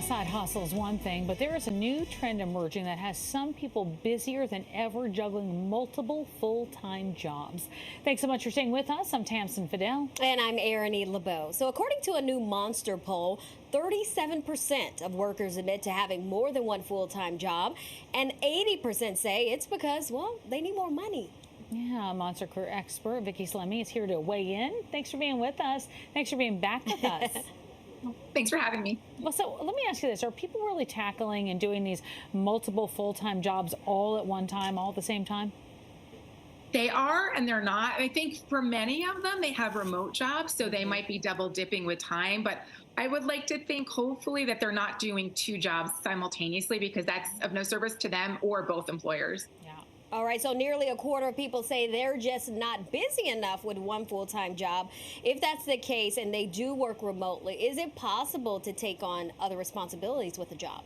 side hustle is one thing, but there is a new trend emerging that has some people busier than ever juggling multiple full-time jobs. Thanks so much for staying with us. I'm Tamsin Fidel. And I'm Erin E. LeBeau. So according to a new Monster poll, 37% of workers admit to having more than one full-time job, and 80% say it's because, well, they need more money. Yeah, Monster career expert Vicki Salemi is here to weigh in. Thanks for being with us. Thanks for being back with us. Thanks for having me. Well, so let me ask you this. Are people really tackling and doing these multiple full-time jobs all at one time, all at the same time? They are and they're not. I think for many of them, they have remote jobs, so they might be double dipping with time. But I would like to think, hopefully, that they're not doing two jobs simultaneously, because that's of no service to them or both employers. Yeah. All right, so nearly a quarter of people say they're just not busy enough with one full-time job. If that's the case and they do work remotely, is it possible to take on other responsibilities with a job?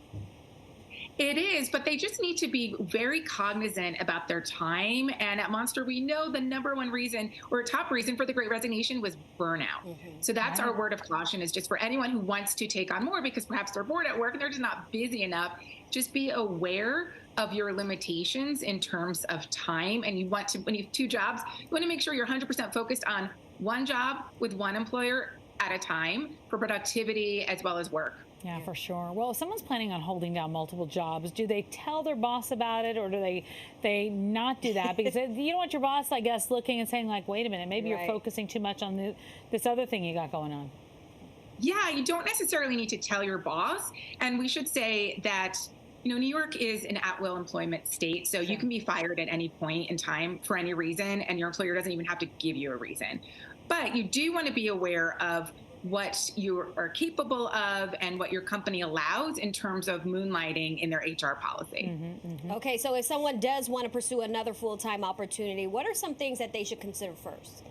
It is, but they just need to be very cognizant about their time. And at Monster, we know the number one reason or top reason for the Great Resignation was burnout. So that's our word of caution, is just for anyone who wants to take on more because perhaps they're bored at work and they're just not busy enough. Just be aware of your limitations in terms of time. And you want to, when you have two jobs, you want to make sure you're 100% focused on one job with one employer at a time for productivity as well as work. Yeah, for sure. Well, if someone's planning on holding down multiple jobs, do they tell their boss about it, or do they not do that? Because you don't want your boss, I guess, looking and saying, like, wait a minute, maybe you're focusing too much on this other thing you got going on. Yeah, you don't necessarily need to tell your boss. And we should say that, you know, New York is an at-will employment state, so you can be fired at any point in time for any reason, and your employer doesn't even have to give you a reason. But you do want to be aware of what you are capable of and what your company allows in terms of moonlighting in their HR policy. Okay, so if someone does want to pursue another full-time opportunity, what are some things that they should consider first?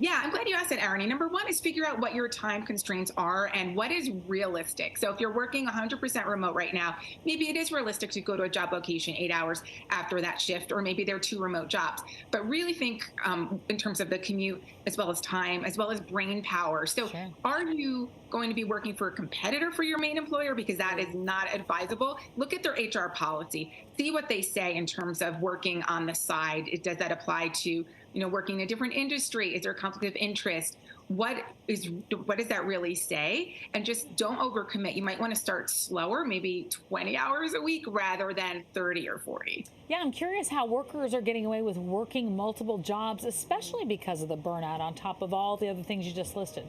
Yeah, I'm glad you asked that, Erin. Number one is figure out what your time constraints are and what is realistic. So if you're working 100% remote right now, maybe it is realistic to go to a job location 8 hours after that shift, or maybe there are two remote jobs. But really think in terms of the commute, as well as time, as well as brain power. So are you going to be working for a competitor for your main employer? Because that is not advisable. Look at their HR policy. See what they say in terms of working on the side. Does that apply to, you know, working in a different industry? Is there a conflict of interest? What does that really say? And just don't overcommit. You might want to start slower, maybe 20 hours a week rather than 30 or 40. Yeah, I'm curious how workers are getting away with working multiple jobs, especially because of the burnout on top of all the other things you just listed.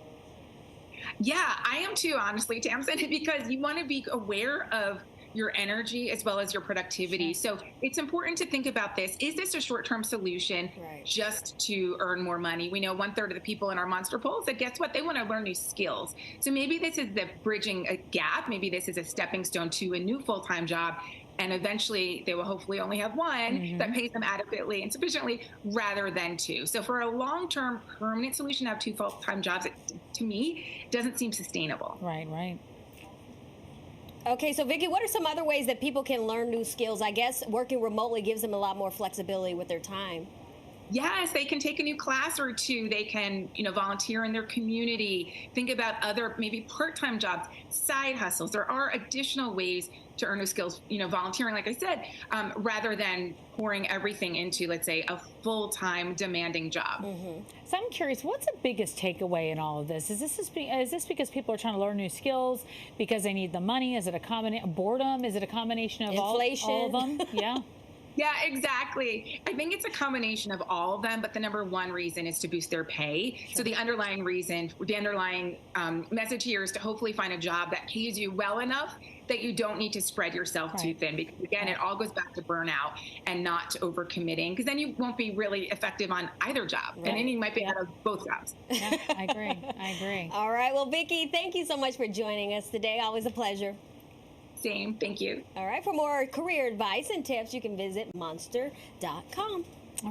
Yeah, I am too, honestly, Tamsin, because you want to be aware of your energy as well as your productivity. So it's important to think about this. Is this a short-term solution just to earn more money? We know 1/3 of the people in our Monster poll said, guess what? They want to learn new skills. So maybe this is the bridging a gap. Maybe this is a stepping stone to a new full-time job. And eventually they will hopefully only have one that pays them adequately and sufficiently rather than two. So for a long-term permanent solution to have two full-time jobs, to me, doesn't seem sustainable. Right. Okay, so Vicki, what are some other ways that people can learn new skills? I guess working remotely gives them a lot more flexibility with their time. Yes, they can take a new class or two. They can, you know, volunteer in their community. Think about other maybe part-time jobs, side hustles. There are additional ways to earn new skills, you know, volunteering, like I said, rather than pouring everything into, let's say, a full-time demanding job. So I'm curious, what's the biggest takeaway in all of this? Is this because people are trying to learn new skills because they need the money? Is it a combination boredom? Is it a combination of all of them? Yeah. Yeah, exactly. I think it's a combination of all of them, but the number one reason is to boost their pay. So the underlying reason, the underlying message here is to hopefully find a job that pays you well enough that you don't need to spread yourself too thin. Because again, it all goes back to burnout and not overcommitting, because then you won't be really effective on either job. And then you might be out of both jobs. Yeah, I agree. All right. Well, Vicki, thank you so much for joining us today. Always a pleasure. Same. Thank you. All right. For more career advice and tips, you can visit monster.com.